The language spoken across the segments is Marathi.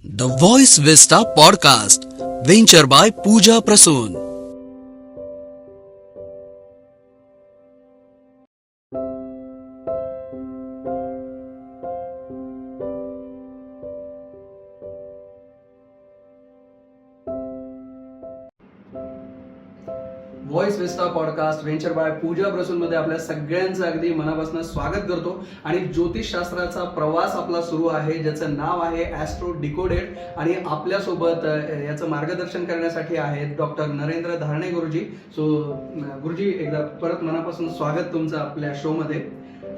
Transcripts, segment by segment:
The Voice Vista Podcast, venture by Pooja Prasoon. Voice Vista podcast venture by Pooja Prasoon मध्ये आपल्या सगळ्यांचं अगदी मनापासून स्वागत करतो. आणि ज्योतिषशास्त्राचा प्रवास आपला सुरू आहे, ज्याचं नाव आहे ॲस्ट्रो डिकोडेड. आणि आपल्यासोबत याचं मार्गदर्शन करण्यासाठी आहेत डॉक्टर नरेंद्र धारणे गुरुजी. सो गुरुजी, एकदा परत मनापासून स्वागत तुमचं आपल्या शो मध्ये.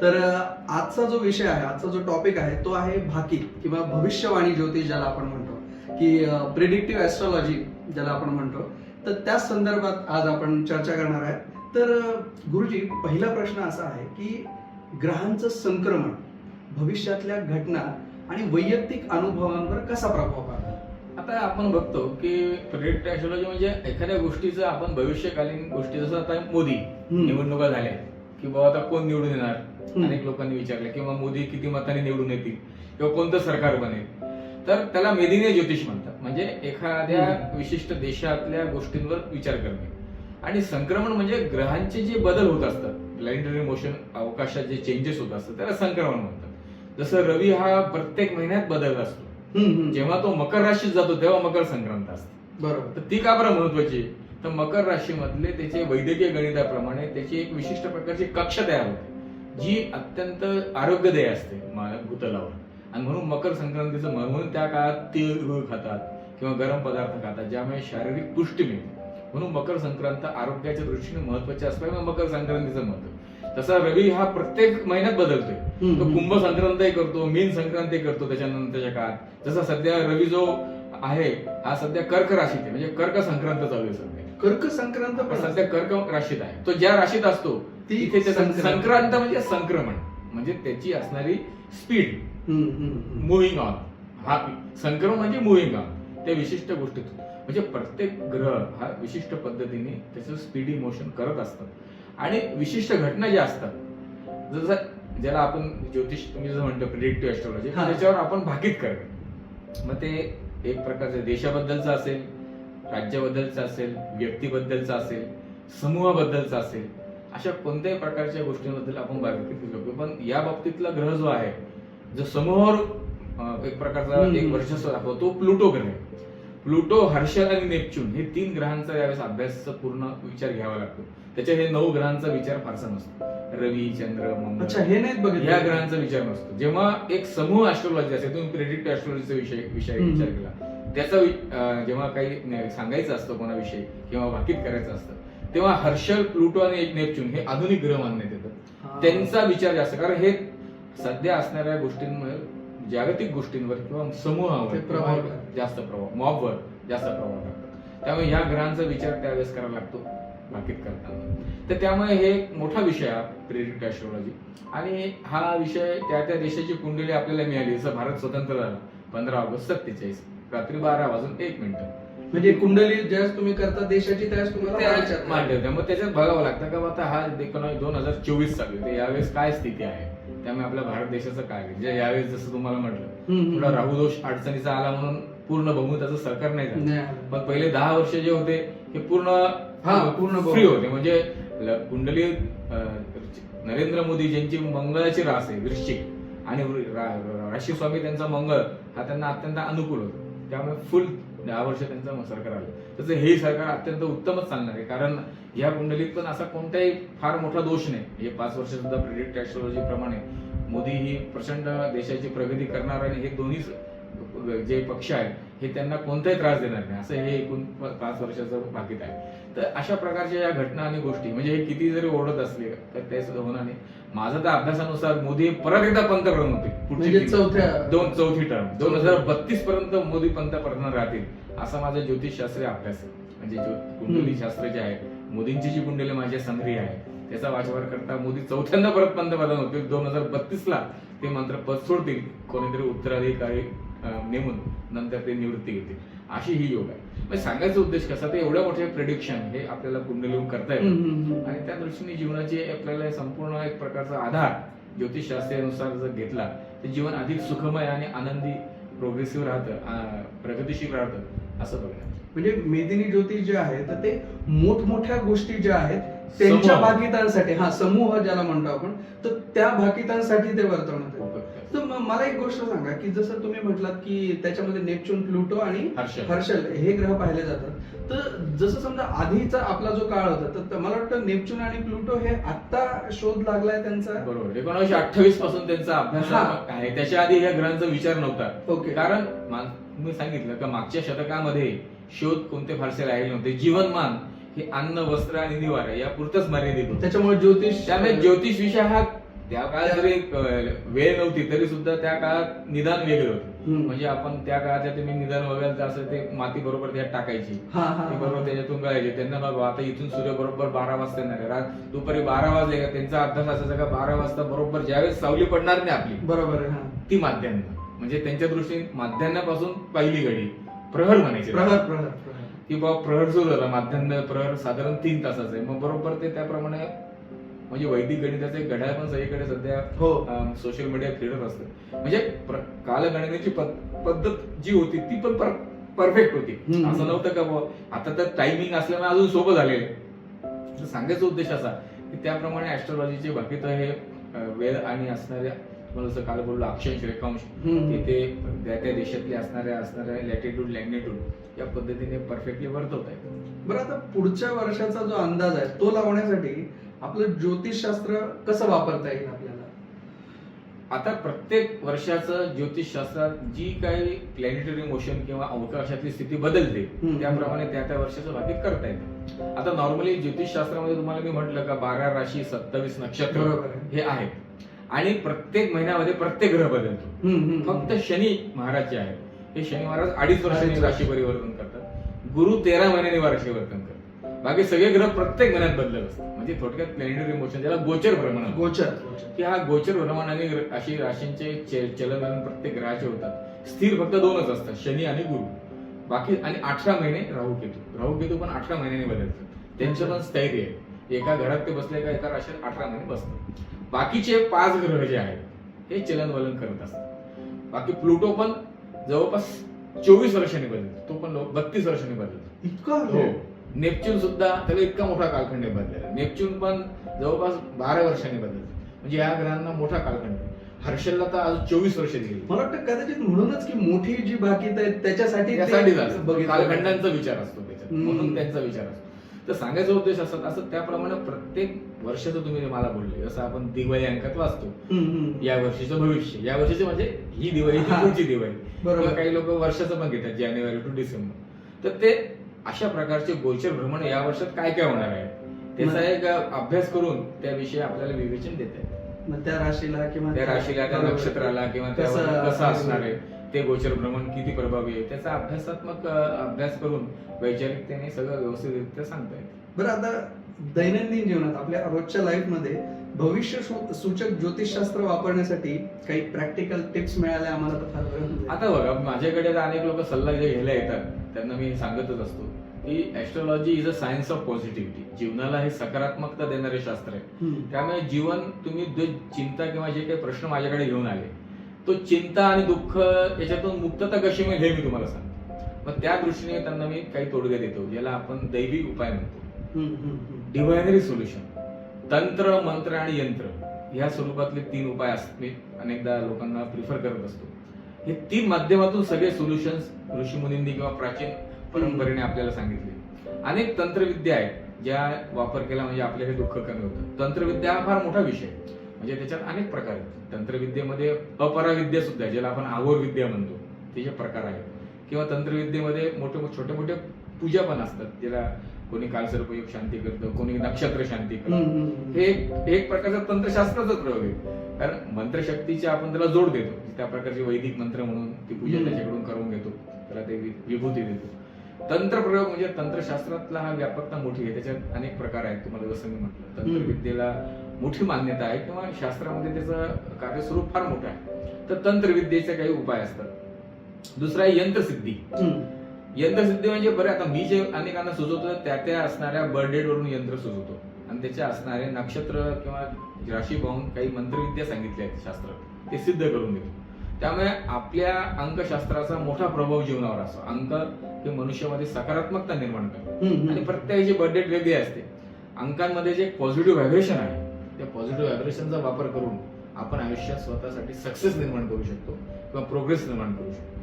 तर आजचा जो विषय आहे, आजचा जो टॉपिक आहे तो आहे भाकीत किंवा भविष्यवाणी ज्योतिष, ज्याला आपण म्हणतो की प्रिडिक्टिव्ह ॲस्ट्रॉलॉजी ज्याला आपण म्हणतो. तर त्या संदर्भात आज आपण चर्चा करणार आहे. तर गुरुजी, पहिला प्रश्न असा आहे की ग्रहांचं संक्रमण भविष्यातल्या घटना आणि वैयक्तिक अनुभवांवर कसा प्रभाव पाडतो? आता आपण बघतो की प्रिडिक्टिव्ह ॲस्ट्रॉलॉजी म्हणजे एखाद्या गोष्टीचं आपण भविष्यकालीन गोष्टी, जसं आता मोदी निवडणुका झाल्या की बाबा आता कोण निवडून येणार, अनेक लोकांनी विचारलं किंवा मोदी किती मतांनी निवडून येतील किंवा कोणतं सरकार बनेल. तर त्याला मेदिनीय ज्योतिष म्हणतात. म्हणजे एखाद्या विशिष्ट देशातल्या गोष्टींवर विचार करणे. आणि संक्रमण म्हणजे ग्रहांचे जे बदल होत असतात, प्लॅनेटरी मोशन, अवकाशात जे चेंजेस होत असतात त्याला संक्रमण म्हणतात. जसं रवी हा प्रत्येक महिन्यात बदलत असतो, जेव्हा तो मकर राशीत जातो तेव्हा मकर संक्रांत असते. बरोबर. तर ती का बरं महत्वाची? तर मकर राशीमधले त्याचे वैद्यकीय गणिताप्रमाणे त्याची एक विशिष्ट प्रकारची कक्षा तयार होते, जी अत्यंत आरोग्यदायी असते भूतलावर. आणि म्हणून मकर संक्रांतीचं म्हणून त्या काळात तिळ खातात किंवा गरम पदार्थ खातात, ज्यामुळे शारीरिक पुष्टी मिळते. म्हणून मकर संक्रांत आरोग्याच्या दृष्टीने महत्वाची असल्यामुळे मकर संक्रांतीचं महत्व. तसा रवी हा प्रत्येक महिन्यात बदलतोय. तो कुंभ संक्रांतही करतो, मीन संक्रांती करतो त्याच्यानंतरच्या काळात. जसा सध्या रवी जो आहे हा सध्या कर्क राशीत आहे, म्हणजे कर्क संक्रांत चालू आहे सध्या. कर्क संक्रांत पण सध्या कर्क राशीत आहे. तो ज्या राशीत असतो तिथे संक्रांत म्हणजे संक्रमण, म्हणजे त्याची असणारी स्पीड, मुव्हिंग ऑन. हा संक्रमण म्हणजे मुव्हिंग ऑन त्या विशिष्ट गोष्टीत. म्हणजे प्रत्येक ग्रह हा विशिष्ट पद्धतीने त्याचं स्पीडी मोशन करत असतात. आणि विशिष्ट घटना ज्या असतात, जसं ज्याला आपण ज्योतिष तुम्ही जसं म्हणतो प्रिडिक्टिव्ह ॲस्ट्रॉलॉजी, त्याच्यावर आपण भाकीत करणे. मग ते एक प्रकारचं देशाबद्दलचं असेल, राज्याबद्दलचं असेल, व्यक्तीबद्दलचं असेल, समूहाबद्दलचं असेल, अशा कोणत्याही प्रकारच्या गोष्टींबद्दल आपण भाकीत करू शकतो. पण या बाबतीतला ग्रह जो आहे, जो समूहावर एक प्रकारचा एक वर्चस्व दाखवतो, तो प्लुटो ग्रह आहे. प्लुटो, हर्षल आणि नेपच्यून हे 3 ग्रहांचा यावेळेस अभ्यासाचा पूर्ण विचार घ्यावा लागतो. त्याच्या हे 9 ग्रहांचा विचार फारसा नसतो. रवी, चंद्र, मंगळ, अच्छा, हे नाहीत बघितलं, या ग्रहांचा विचार नसतो. जेव्हा एक समूह ॲस्ट्रॉलॉजी असेल, तुम्ही प्रेडिक्टिव्ह ॲस्ट्रॉलॉजीचा विषय विचार केला, त्याचा जेव्हा काही सांगायचं असतं कोणाविषयी किंवा भाकीत करायचं असतं, तेव्हा हर्षल, प्लुटो आणि नेपच्यून हे आधुनिक ग्रह मानण्यात येतात. त्यांचा विचार जास्त, कारण हे सध्या असणाऱ्या गोष्टींमुळे जागतिक गोष्टींवर किंवा समूहावर जास्त प्रभाव, मॉबवर जास्त प्रभाव टाकतात. त्यामुळे या ग्रहांचा विचार त्यावेळेस करावा लागतो भाकीत करताना. तर त्यामुळे हे एक मोठा विषय आहे प्रेडिक्टिव्ह ॲस्ट्रॉलॉजी. आणि हा विषय त्या त्या देशाची कुंडली आपल्याला मिळाली. जसं भारत स्वतंत्र झाला 15 ऑगस्ट 47 रात्री 12:01. म्हणजे कुंडली ज्यावेळेस तुम्ही करता देशाची, त्यावेळेस तुम्हाला मांडली होत्या. मग त्याच्यात बघावं लागतं का आता हा 2024 चालू आहे, यावेळेस काय स्थिती आहे, त्यामुळे आपल्या भारत देशाचं काय. जे यावेळेस जसं तुम्हाला म्हटलं, थोडा राहुदोष अडचणीचा आला म्हणून पूर्ण बहुमताचं सरकार नाही झालं. पण पहिले 10 वर्ष जे होते हे पूर्ण फ्री होते. म्हणजे कुंडली नरेंद्र मोदी ज्यांची मंगळाची रास आहे वृश्चिक, आणि राशी स्वामी त्यांचा मंगळ हा त्यांना अत्यंत अनुकूल होतो. त्यामुळे फुल 10 वर्ष त्यांचं सरकार आलं. तसं हे सरकार अत्यंत उत्तमच चालणार आहे, कारण या कुंडलीत पण असा कोणताही फार मोठा दोष नाही. हे 5 वर्ष सुद्धा प्रिडिक्टिव्ह ॲस्ट्रॉलॉजी प्रमाणे मोदी ही प्रचंड देशाची प्रगती करणार, आणि हे दोन्ही जे पक्ष आहेत हे त्यांना कोणताही त्रास देणार नाही, असं हे एकूण 5 वर्षाचं भाकीत आहे. तर अशा प्रकारच्या या घटना आणि गोष्टी, म्हणजे हे किती जरी ओढत असले तर ते सुद्धा होणार नाही. माझा तर अभ्यासानुसार मोदी परत एकदा पंतप्रधान होते, पुढची चौथी टर्म 2032 पर्यंत मोदी पंतप्रधान राहतील, असा माझा ज्योतिषशास्त्रीय अभ्यास आहे. म्हणजे कुंडली शास्त्र जे आहे, मोदींची जी कुंडली माझ्या संग्रही आहे त्याचा वाचवार करता मोदी चौथ्यांदा परत पंतप्रधान होतील. 2032 ते मात्र पद सोडतील, कोणीतरी उत्तराधिकारी नेमून नंतर ते निवृत्ती घेतील, अशी ही योग आहे. म्हणजे सांगायचा उद्देश कसा, ते एवढ्या मोठे प्रेडिक्शन हे आपल्याला कुंडलीहून करता येतं. आणि त्या दृष्टीने जीवनाची आपल्याला संपूर्ण एक प्रकारचा आधार ज्योतिषशास्त्रानुसार जर घेतला तर जीवन अधिक सुखमय आणि आनंदी प्रोग्रेसिव्ह राहतं, प्रगतिशील राहतं असं बघण्यात. म्हणजे मेदिनी ज्योतिष जे आहे तर ते मोठमोठ्या गोष्टी ज्या आहेत त्यांच्या समूह. भाकितांसाठी, हा समूह ज्याला म्हणतो आपण, तर त्या भाकितांसाठी ते वर्तवण्यात येतं. तर मला एक गोष्ट सांगा की जसं तुम्ही म्हटलात की त्याच्यामध्ये नेपच्यून, प्लुटो आणि हर्षल हे ग्रह पाहिले जातात. तर जसं समजा आधीचा आपला जो काळ होता तर मला वाटतं नेपच्यून आणि प्लुटो हे आता शोध लागलाय त्यांचा. बरोबर, 1928 पासून त्यांचा अभ्यास आहे. त्याच्या आधी या ग्रहांचा विचार नव्हता. ओके. कारण मी सांगितलं का मागच्या शतकामध्ये शोध कोणते फारसे राहिले नव्हते. जीवनमान हे अन्न, वस्त्र आणि निवारा या पुरतच मर्यादित होतं. त्याच्यामुळे ज्योतिष विषय हा त्या काळात जरी वेळ नव्हती तरी सुद्धा त्या काळात निदान वेगळं होतं. म्हणजे आपण त्या काळात तुम्ही निदान वगैरे असं ते माती बरोबर त्यात टाकायची, ती बरोबर त्याच्यातून गळायची. त्यांना बाबा आता इथून सूर्य बरोबर 12 वाजता येणार आहे, दुपारी 12 वाजले का त्यांचा अभ्यास असायचा का 12 वाजता बरोबर ज्यावेळेस सावली पडणार नाही आपली, बरोबर ती माध्यान्ह. म्हणजे त्यांच्या दृष्टीने माध्यान्हापासून पहिली घडी प्रहर म्हणायची. प्रहर की बाबा प्रहर जो झाला, माध्यान्ह प्रहर साधारण 3 तासाचा आहे. मग बरोबर ते त्याप्रमाणे म्हणजे वैदिक गणिताचे घड्याळ पण सगळीकडे सध्या सोशल मीडिया फिरत असतं. म्हणजे कालगणनेची पद्धत जी होती ती पण परफेक्ट होती. असं नव्हतं का बाबा आता तर टायमिंग असल्यामुळे अजून सोपं झालेलं. तर सांगायचा उद्देश असा की त्याप्रमाणे ऍस्ट्रोलॉजीचे बाकी तर हे वेळ आणि असणाऱ्या मला जसं काल बोललो अक्षांश, रेखांश, तिथे त्या देशातले असणाऱ्या लॅटिट्यूड, लॅग्निट्यूड या पद्धतीने परफेक्टली वर्तवत आहेत. बरं, आता पुढच्या वर्षाचा जो अंदाज आहे तो लावण्यासाठी आपलं ज्योतिषशास्त्र कसं वापरता येईल आपल्याला? आता प्रत्येक वर्षाचं ज्योतिषशास्त्रात जी काही प्लॅनेटरी मोशन किंवा अवकाशातली स्थिती बदलते त्याप्रमाणे त्या वर्षाचं भाकीत करता येतं. आता नॉर्मली ज्योतिषशास्त्रामध्ये तुम्हाला मी म्हटलं का 12 राशी, 27 नक्षत्र हे आहेत आणि प्रत्येक महिन्यामध्ये प्रत्येक ग्रह बदलतो. फक्त शनी महाराज जे आहेत हे शनी महाराज 2.5 वर्षांनी राशी परिवर्तन करतात. गुरु 13 महिन्यांनी राशी परिवर्तन करतात. बाकी सगळे ग्रह प्रत्येक महिन्यात बदलत असतात. म्हणजे थोडक्यात प्लॅनेटरी मोशन ज्याला गोचर भ्रमण, की हा गोचर भ्रमण आणि अशी राशींचे चलन प्रत्येक ग्रहाचे होतात. स्थिर फक्त 2च असतात, शनी आणि गुरु. बाकी आणि 18 महिने राहू केतू पण 18 महिन्यांनी बदलतात. त्यांचं पण स्थैर्य आहे. एका घरात ते बसले का एका राशीत 18 महिने बसतात. बाकीचे 5 ग्रह जे आहेत हे चलन वलन करत असतात. बाकी प्लुटो पण जवळपास 24 वर्षांनी बदलतो, तो पण 32 वर्षांनी बदलतो. इतका नेपच्यून सुद्धा त्याला इतका मोठा कालखंड बदललेला. नेपच्यून पण जवळपास 12 वर्षांनी बदलतो. म्हणजे या ग्रहांना मोठा कालखंड. हर्षलला तर आज 24 वर्ष दिली. मला वाटतं कदाचित म्हणूनच की मोठी जी भाकीत आहे त्याच्यासाठी कालखंडांचा विचार असतो त्याच्यात, म्हणून त्यांचा विचार असतो. तर सांगायचा उद्देश असं त्याप्रमाणे प्रत्येक वर्षाचं तुम्ही मला बोलले जसं आपण दिवाळी अंकात वाचतो, या वर्षीचं भविष्य, या वर्षीचे म्हणजे ही दिवाळी पुढची दिवाळी. काही लोक वर्षाचं पण घेतात, जानेवारी टू डिसेंबर. तर ते अशा प्रकारचे गोचर भ्रमण या वर्षात काय काय होणार आहे त्याचा एक अभ्यास करून त्याविषयी आपल्याला विवेचन देत आहे. त्या राशीला किंवा त्या नक्षत्राला किंवा कसं असणार आहे ते गोचर भ्रमण किती प्रभावी आहे त्याचा अभ्यासात्मक अभ्यास करून वैचारिकतेने सगळं व्यवस्थितरित्या सांगता येईल. बरं, आता दैनंदिन जीवनात आपल्या रोजच्या लाईफ मध्ये भविष्य सूचक ज्योतिषशास्त्र वापरण्यासाठी काही प्रॅक्टिकल टिप्स मिळाल्या आम्हाला तर फार. आता बघा, माझ्याकडे अनेक लोक सल्ला जे घ्यायला येतात त्यांना मी सांगतच असतो की astrology is a science of positivity. जीवनाला हे सकारात्मकता देणारे शास्त्र आहे. त्यामुळे जीवन तुम्ही जो चिंता किंवा जे काही प्रश्न माझ्याकडे घेऊन आले तो चिंता आणि दुःख याच्यातून मुक्तता कशी मिळेल हे मी तुम्हाला सांगतो. मग त्या दृष्टीने त्यांना मी काही तोडगे देतो ज्याला आपण दैवी उपाय म्हणतो. डिव्हायनरी सोल्युशन, तंत्र, मंत्र आणि यंत्र ह्या स्वरूपातले 3 उपाय मी अनेकदा लोकांना प्रिफर करत असतो. हे 3 माध्यमातून सगळे सोल्युशन्स ऋषीमुनींनी किंवा प्राचीन परंपरेने आपल्याला सांगितले. अनेक तंत्रविद्या आहेत ज्या वापर केला म्हणजे आपले हे दुःख कमी होतं. तंत्रविद्या हा फार मोठा विषय म्हणजे त्याच्यात अनेक प्रकार आहेत. तंत्रविद्येमध्ये अपराविद्या सुद्धा ज्याला आपण आवर विद्या म्हणतो त्याचे प्रकार आहेत. किंवा तंत्रविद्येमध्ये छोटे मोठे पूजा पण असतात ज्याला कोणी कालसर्पयोग शांती करतं, कोणी नक्षत्र शांती करतं. हे एक प्रकारचा तंत्रशास्त्राचाच प्रयोग आहे. कारण मंत्रशक्तीची आपण त्याला जोड देतो, त्या प्रकारचे वैदिक मंत्र म्हणून ती पूजा त्याच्याकडून करून घेतो, त्याला ते विभूती देतो. तंत्र प्रयोग म्हणजे तंत्रशास्त्रातला हा व्यापकता मोठी आहे. त्याच्यात अनेक प्रकार आहेत. तुम्हाला जसं मी म्हटलं तंत्रविद्येला मोठी मान्यता आहे किंवा शास्त्रामध्ये त्याचं कार्यस्वरूप फार मोठं आहे. तर तंत्रविद्येचे काही उपाय असतात. दुसरा आहे यंत्रसिद्धी. यंत्रसिद्धी म्हणजे बरं, आता मी जे अनेकांना सुचवतो त्या असणाऱ्या बर्थ डेट वरून यंत्र सुचवतो आणि त्याचे असणारे नक्षत्र किंवा राशी पाहून काही मंत्रविद्या सांगितल्या आहेत शास्त्रात, ते सिद्ध करून देतो. त्यामुळे आपल्या अंकशास्त्राचा मोठा प्रभाव जीवनावर असतो. अंक हे मनुष्यामध्ये सकारात्मकता निर्माण करतात आणि प्रत्येकाची बर्थडे वेगळी असते. अंकांमध्ये जे पॉझिटिव्ह व्हायब्रेशन आहे त्या पॉझिटिव्ह व्हायब्रेशनचा वापर करून आपण आयुष्यात स्वतःसाठी सक्सेस निर्माण करू शकतो किंवा प्रोग्रेस निर्माण करू शकतो.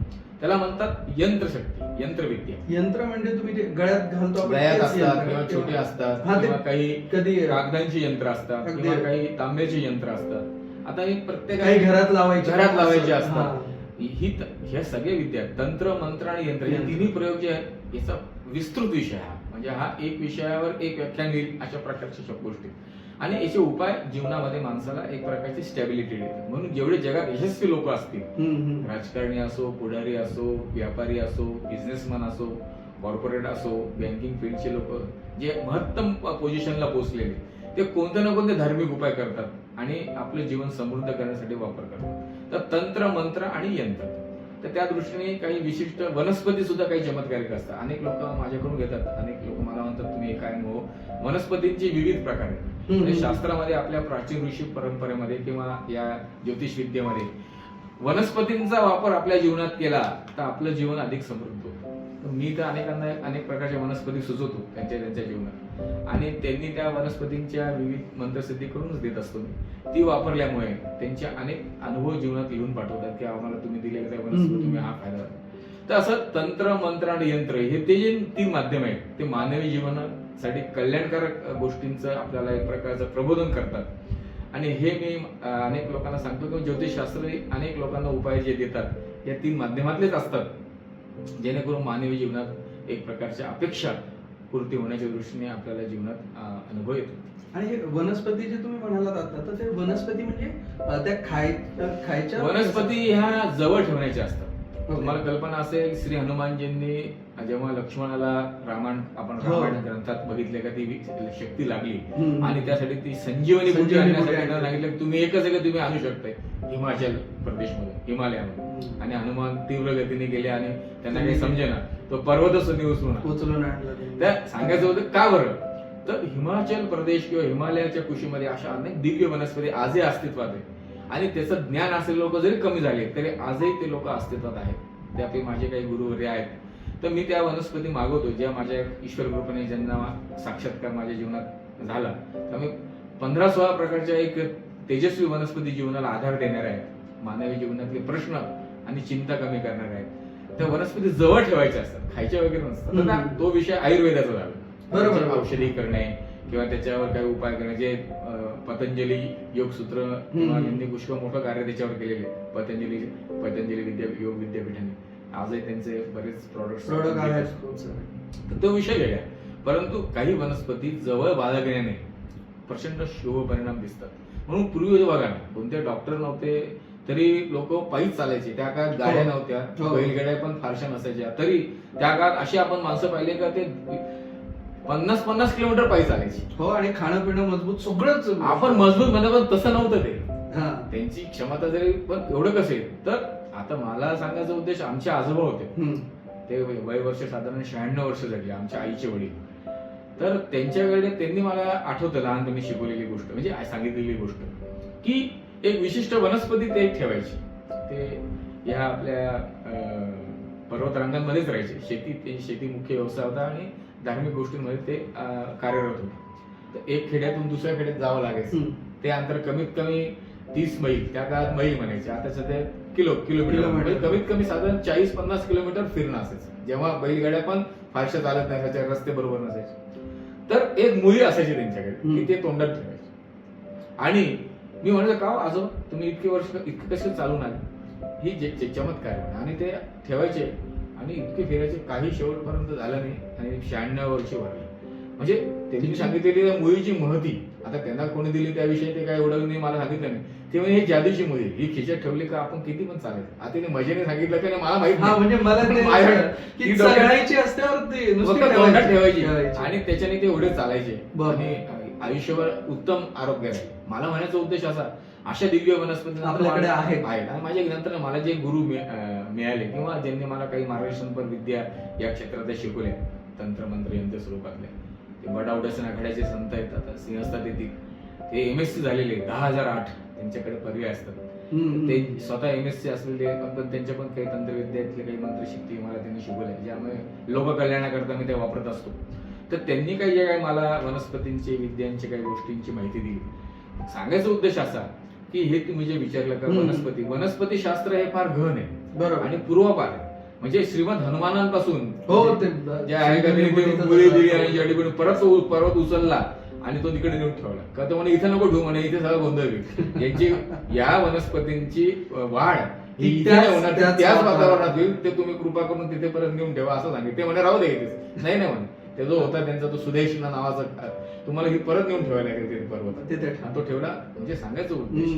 त्याला म्हणतात यंत्रशक्ती, यंत्रविद्या. यंत्र म्हणजे तुम्ही जे गळ्यात घालतो आपण गळ्यात तेच असतात यंत्र किंवा छोटे असतात हा, ते किंवा काही कधी कागदांची यंत्र असतात अगदी. किंवा काही तांब्याची यंत्र असतात. आता ही प्रत्येक काही घरात लावायचे असतात. ह्या सगळ्या विद्या, तंत्र, मंत्र आणि यंत्र हे तिन्ही प्रयोग जे आहेत याचा विस्तृत विषय हा, म्हणजे हा एक विषयावर एक व्याख्यान होईल अशा प्रकारच्या गोष्टी. आणि याचे उपाय जीवनामध्ये माणसाला एक प्रकारची स्टॅबिलिटी देतात. म्हणून जेवढे जगात यशस्वी लोक असतील, राजकारणी असो, पुढारी असो, व्यापारी असो, बिझनेसमॅन असो, कॉर्पोरेट असो, बँकिंग फील्डचे लोक जे महत्तम पोझिशनला पोहोचलेले, ते कोणते ना कोणते धार्मिक उपाय करतात आणि आपलं जीवन समृद्ध करण्यासाठी वापर करतात. तर तंत्र, मंत्र आणि यंत्र, तर त्या दृष्टीने काही विशिष्ट वनस्पती सुद्धा काही चमत्कारिक असतात. अनेक लोक माझ्याकडून घेतात, अनेक लोक मला म्हणतात तुम्ही काय वनस्पतींची विविध प्रकार आहेत. म्हणजे शास्त्रामध्ये आपल्या प्राचीन ऋषी परंपरेमध्ये किंवा या ज्योतिष विद्येमध्ये वनस्पतींचा वापर आपल्या जीवनात केला तर आपलं जीवन अधिक समृद्ध होतं. मी तर अनेकांना अनेक प्रकारच्या वनस्पती सुचवतो त्यांच्या जीवनात, आणि त्यांनी त्या वनस्पतींच्या विविध मंत्रसिद्धी करूनच देत असतो मी. ती वापरल्यामुळे त्यांचे अनेक अनुभव जीवनात लिहून पाठवतात की आम्हाला तुम्ही दिलेल्या वनस्पती तुम्ही हा फायदा. तर असं तंत्र, मंत्र आणि यंत्र हे ते जे 3 माध्यम आहेत ते मानवी जीवनासाठी कल्याणकारक गोष्टींचं आपल्याला एक प्रकारचं प्रबोधन करतात. आणि हे मी अनेक लोकांना सांगतो की ज्योतिषशास्त्र अनेक लोकांना उपाय जे देतात या 3 माध्यमातलेच असतात, जेणेकरून मानवी जीवनात एक प्रकारच्या अपेक्षा पूर्ती होण्याच्या दृष्टीने आपल्याला जीवनात अनुभव येतो. आणि हे वनस्पती जे तुम्ही म्हणालात आता, तर ते वनस्पती म्हणजे त्या खायच्या वनस्पती ह्या जवळ ठेवण्याच्या असतात. तुम्हाला कल्पना असेल, श्री हनुमानजींनी जेव्हा लक्ष्मणाला रामायण ग्रंथात बघितले का ती शक्ती लागली आणि त्यासाठी ती संजीवनी बुटी आणण्यासाठी सांगितलं तुम्ही एकच तुम्ही आणू शकताय हिमाचल प्रदेशमध्ये, हिमालयामध्ये. आणि हनुमान तीव्र गतीने गेले आणि त्यांना काही समजेना, तो पर्वतच उचलून आणला. त्या सांगायचं होतं का बरं, तर हिमाचल प्रदेश किंवा हिमालयाच्या कुशीमध्ये अशा अनेक दिव्य वनस्पती आजही अस्तित्वात आहे. आणि त्याचं ज्ञान असलेले लोक जरी कमी झाले तरी आजही ते लोक अस्तित्वात आहेत. त्यापैकी माझे काही गुरुवर्य आहेत, तर मी त्या वनस्पती मागवतो ज्या माझ्या ईश्वर कृपेने ज्यांना साक्षात्कार माझ्या जीवनात झाला. त्यामुळे 15-16 प्रकारच्या एक तेजस्वी वनस्पती जीवनाला आधार देणाऱ्या आहेत, मानवी जीवनातले प्रश्न आणि चिंता कमी करणाऱ्या आहेत. त्या वनस्पती जवळ ठेवायच्या असतात, खायच्या वगैरे नसतात. तो विषय आयुर्वेदाचा झाला. बरोबर, औषधी करणे किंवा त्याच्यावर काही उपाय करणे, जे पतंजली योगसूत्र यांनी पुष्कळ मोठं कार्य त्याच्यावर केलेले. पतंजली योग विद्यापीठाने आजही त्यांचे बरेच प्रोडक्ट आहेत. तो विषय वेगळा, परंतु काही वनस्पती जवळ बाळगण्याने प्रचंड शुभ परिणाम दिसतात. म्हणून पूर्वी बघा ना, कोणते डॉक्टर नव्हते तरी लोक पायीच चालायचे. त्या काळात गाड्या नव्हत्या, बैलगाड्या पण फारशा नसायच्या, तरी त्या काळात अशी आपण माणसं पाहिले का ते 50-50 किलोमीटर पायी चालायची. हो, आणि खाणं पिणं मजबूत सगळंच आपण मजबूत म्हणतो, पण तसं नव्हतं ते. त्यांची क्षमता जरी पण एवढं कसं आहे, तर आता मला सांगायचा उद्देश, आमचे आजोबा होते, ते वय वर्ष साधारण 96 वर्ष जगले, आमच्या आईचे वडील. तर त्यांच्या वेळेला त्यांनी मला आठवतं लहानपणी शिकवलेली गोष्ट, म्हणजे सांगितलेली गोष्ट, की एक विशिष्ट वनस्पती ते ठेवायची. ते या आपल्या पर्वतरांगांमध्येच राहायचे. शेती मुख्य व्यवसाय होता आणि धार्मिक गोष्टींमध्ये ते कार्यरत होते. तर एक खेड्यातून दुसऱ्या खेड्यात जावं लागायचं. ते अंतर कमीत कमी 30 मैल, त्या काळात मैल म्हणायचे, आता सध्या किलोमीटर, कमीत कमी साधारण 40-50 किलोमीटर फिरणं असायचं. जेव्हा बैलगाड्या पण फारशा चालत नसायच्या, रस्ते बरोबर नसायचे, तर एक मुळी असायची त्यांच्याकडे की ते तोंडात ठेवायचे. आणि मी म्हणायचं का आजो तुम्ही इतके कसे चालून आले, ही चमत्कार आहे. आणि ते ठेवायचे आणि इतके फिरायचे, काही शेवटपर्यंत झालं नाही आणि 96 वर्ष वाढली. म्हणजे त्यांनी सांगितलेली त्या मुळीची महती, आता त्यांना कोणी दिली त्याविषयी ते काय एवढं नाही मला सांगितलं नाही. ते म्हणजे ही जादूची मुळी, ही खिशात ठेवली का आपण किती पण चालायचं. आता तिने मजेने सांगितलं की मला माहित नाही, म्हणजे मला ठेवायची आणि त्याच्याने ते एवढे चालायचे आणि आयुष्यभर उत्तम आरोग्य आहे. मला म्हणायचा उद्देश अशा दिव्य वनस्पती आपल्याकडे आहेत. आणि माझ्या नंतर मला जे गुरु मिळाले किंवा ज्यांनी मला काही मार्गदर्शनपर विद्या या क्षेत्रात शिकवल्या, तंत्र मंत्र यंत्र स्वरूपातले, ते बडावडासन आखाड्याचे संत आहेत, आता सिंहस्थात येतील, ते MSc झालेले 10,008 त्यांच्याकडे पदवी असतात. ते स्वतः MSc असलेले पण त्यांच्या पण काही तंत्रविद्यातले काही मंत्रशक्ती मला त्यांनी शिकवल्या, ज्यामुळे लोककल्याणाकरता मी ते वापरत असतो. तर त्यांनी काही जे काही मला वनस्पतींचे विद्यांचे काही गोष्टींची माहिती दिली. सांगायचा उद्देश असा की हे तुम्ही जे विचारलं का वनस्पती शास्त्र हे फार गहन आहे, बरोबर, आणि पूर्वापार आहे. म्हणजे श्रीमंत हनुमानांपासून जे आहे का मुळी दिली आणि जडीबुटी परत पर्वत उचलला आणि तो तिकडे नेऊन ठेवला का, तो म्हणे इथे नको ठेवू, म्हणे इथे सगळं गोंधळ होईल. यांची या वनस्पतींची वाढ ही इथे नाही होणार, त्याच वातावरणात होईल, ते तुम्ही कृपा करून तिथे परत नेऊन ठेवा असं सांगितलं. ते म्हणे राहू दे इथेच. नाही म्हणे, ते जो होता त्यांचा तो सुदेशना नावाचा, तुम्हाला ही परत नेऊन ठेवायला लागेल तिथे पर्वत, तो ठेवला. म्हणजे सांगायचं उद्देश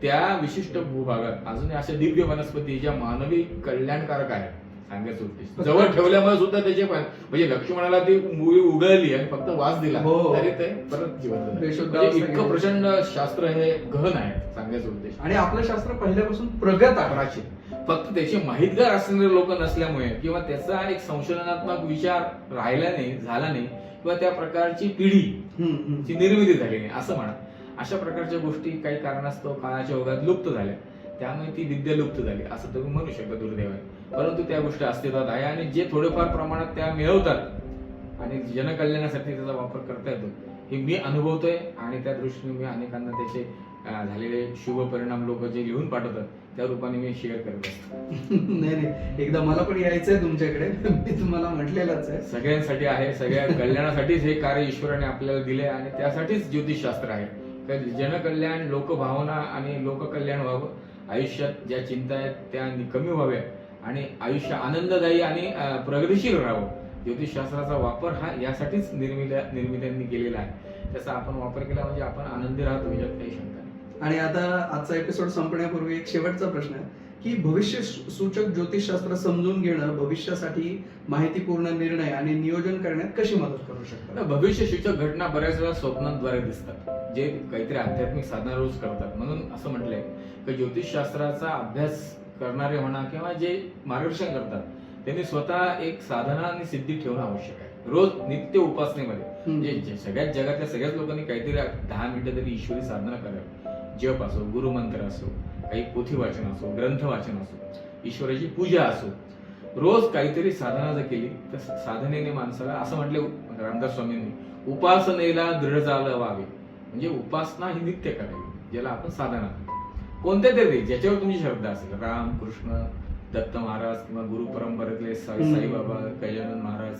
त्या विशिष्ट भूभागात अजून अशा दिव्य वनस्पती ज्या मानवी कल्याणकारक आहेत, सांगायचं उद्देश. जवळ ठेवल्यामुळे सुद्धा त्याचे पण म्हणजे लक्ष्मणाला ती मुळी उगळली आणि फक्त वास दिला तरी ते परत जिवंत झाले. इतकं प्रचंड शास्त्र हे गहन आहे, सांगायचं उद्देश. आणि आपलं शास्त्र पहिल्यापासून प्रगत आहे, प्राचीन. फक्त त्याचे माहितगार असणारे लोक नसल्यामुळे किंवा त्याचा एक संशोधनात्मक विचार राहिला नाही, झाला नाही, किंवा त्या प्रकारची पिढीची निर्मिती झाली नाही असं म्हणा. अशा प्रकारच्या गोष्टी काही कारणास्तव काळाच्या ओघात लुप्त झाल्या, त्यामुळे ती विद्या लुप्त झाली असं तुम्ही म्हणू शकता दुर्दैवाने. परंतु त्या गोष्टी अस्तित्वात आहे आणि जे थोडेफार प्रमाणात त्या मिळवतात आणि जनकल्याणासाठी त्याचा वापर करता येतो हे मी अनुभवतोय. आणि त्या दृष्टीने मी अनेकांना त्याचे झालेले शुभ परिणाम लोक जे लिहून पाठवतात त्या रूपाने मी शेअर करत असतो. नाही, एकदा मला पण यायचंय तुमच्याकडे, मी तुम्हाला म्हटलेलंच आहे. सगळ्यांसाठी आहे, सगळ्या कल्याणासाठीच हे कार्य ईश्वराने आपल्याला दिले आणि त्यासाठीच ज्योतिषशास्त्र आहे. जनकल्याण, लोकभावना आणि लोककल्याण व्हावं, आयुष्यात ज्या चिंता आहेत त्या कमी व्हाव्या आणि आयुष्य आनंददायी आणि प्रगतिशील राहावं. ज्योतिषशास्त्राचा वापर हा यासाठीच निर्मित्यांनी केलेला आहे. त्याचा आपण वापर केला म्हणजे आपण आनंदी राहतो, याच्यात काही शंका नाही. आणि आता आजचा एपिसोड संपण्यापूर्वी एक शेवटचा प्रश्न आहे की भविष्य सूचक ज्योतिषशास्त्र समजून घेणं भविष्यासाठी माहितीपूर्ण निर्णय आणि नियोजन करण्यात कशी मदत करू शकतं? भविष्य सूचक घटना बऱ्याच वेळा स्वप्नांद्वारे दिसतात, जे काहीतरी आध्यात्मिक साधना रोज करतात. म्हणून असं म्हटलंय की ज्योतिषशास्त्राचा अभ्यास करणारे म्हणा किंवा जे मार्गदर्शन करतात त्यांनी स्वतः एक साधना आणि सिद्धी ठेवणं आवश्यक आहे. रोज नित्य उपासनेमध्ये म्हणजे सगळ्याच जगातल्या सगळ्याच लोकांनी काहीतरी 10 मिनिटं तरी ईश्वरी साधना करावी. जप असो, गुरुमंत्र असो, काही पोथी वाचन असो, ग्रंथ वाचन असो, ईश्वराची पूजा असो, रोज काहीतरी साधना जर केली तर साधनेने माणसाला, असं म्हटलं रामदास स्वामींनी, उपासनेला दृढ झालं व्हावे. म्हणजे उपासना ही नित्य करावी, ज्याला आपण साधना, कोणत्या तरी ज्याच्यावर तुमची श्रद्धा असेल, राम, कृष्ण, दत्त महाराज किंवा गुरु परंपरेतले साईबाबा, गजानन महाराज,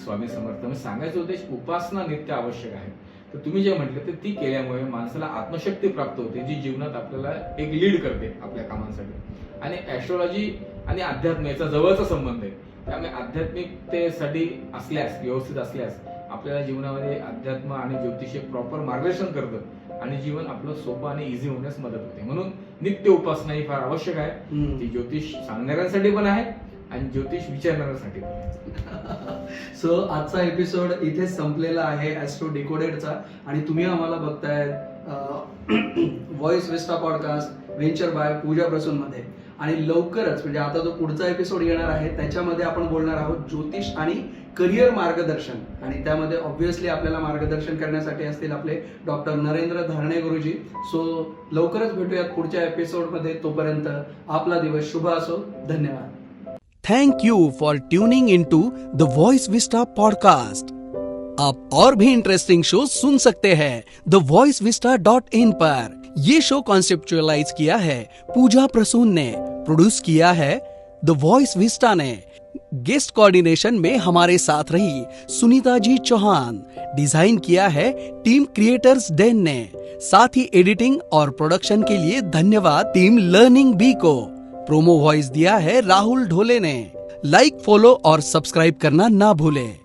स्वामी समर्थ. म्हणजे सांगायचं उद्देश उपासना नित्य आवश्यक आहे. तर तुम्ही जे म्हटलं तर ती केल्यामुळे माणसाला आत्मशक्ती प्राप्त होते, जी जीवनात आपल्याला एक लीड करते आपल्या कामांसाठी. आणि ऍस्ट्रॉलॉजी आणि अध्यात्म याचा जवळचा संबंध आहे. त्यामुळे आध्यात्मिकतेसाठी असल्यास, व्यवस्थित असल्यास आपल्याला जीवनामध्ये अध्यात्म आणि ज्योतिष प्रॉपर मार्गदर्शन करतं आणि जीवन आपलं सोपं आणि इझी होण्यास मदत होते. म्हणून नित्य उपासना ही फार आवश्यक आहे. ती ज्योतिष सांगणाऱ्यांसाठी पण आहे आणि ज्योतिष विचारणाऱ्यांसाठी पण आहे. सो आजचा एपिसोड इथे संपलेला आहे ॲस्ट्रो डिकोडेडचा. आणि तुम्ही आम्हाला बघताय voice Vista podcast venture by Pooja Prasoon मध्ये. आणि लवकरच म्हणजे आता जो पुढचा एपिसोड येणार आहे त्याच्यामध्ये आपण बोलणार आहोत ज्योतिष आणि करिअर मार्गदर्शन. आणि त्यामध्ये ऑब्व्हियसली आपल्याला मार्गदर्शन करण्यासाठी असतील आपले डॉक्टर नरेंद्र धारणे गुरुजी. सो लवकरच भेटूयात पुढच्या एपिसोडमध्ये. तोपर्यंत आपला दिवस शुभ असो. धन्यवाद. Thank you for tuning into the voice vista podcast. आप और भी इंटरेस्टिंग शो सुन सकते हैं thevoicevista.in पर. ये शो कॉन्सेप्चुअलाइज किया है पूजा प्रसून ने, प्रोड्यूस किया है द वॉइस विस्टा ने. गेस्ट कोऑर्डिनेशन में हमारे साथ रही सुनीता जी चौहान. डिजाइन किया है टीम क्रिएटर्स डेन ने. साथ ही एडिटिंग और प्रोडक्शन के लिए धन्यवाद टीम लर्निंग बी को. प्रोमो वॉइस दिया है राहुल ढोले ने. लाइक, फॉलो और सब्सक्राइब करना ना भूलें.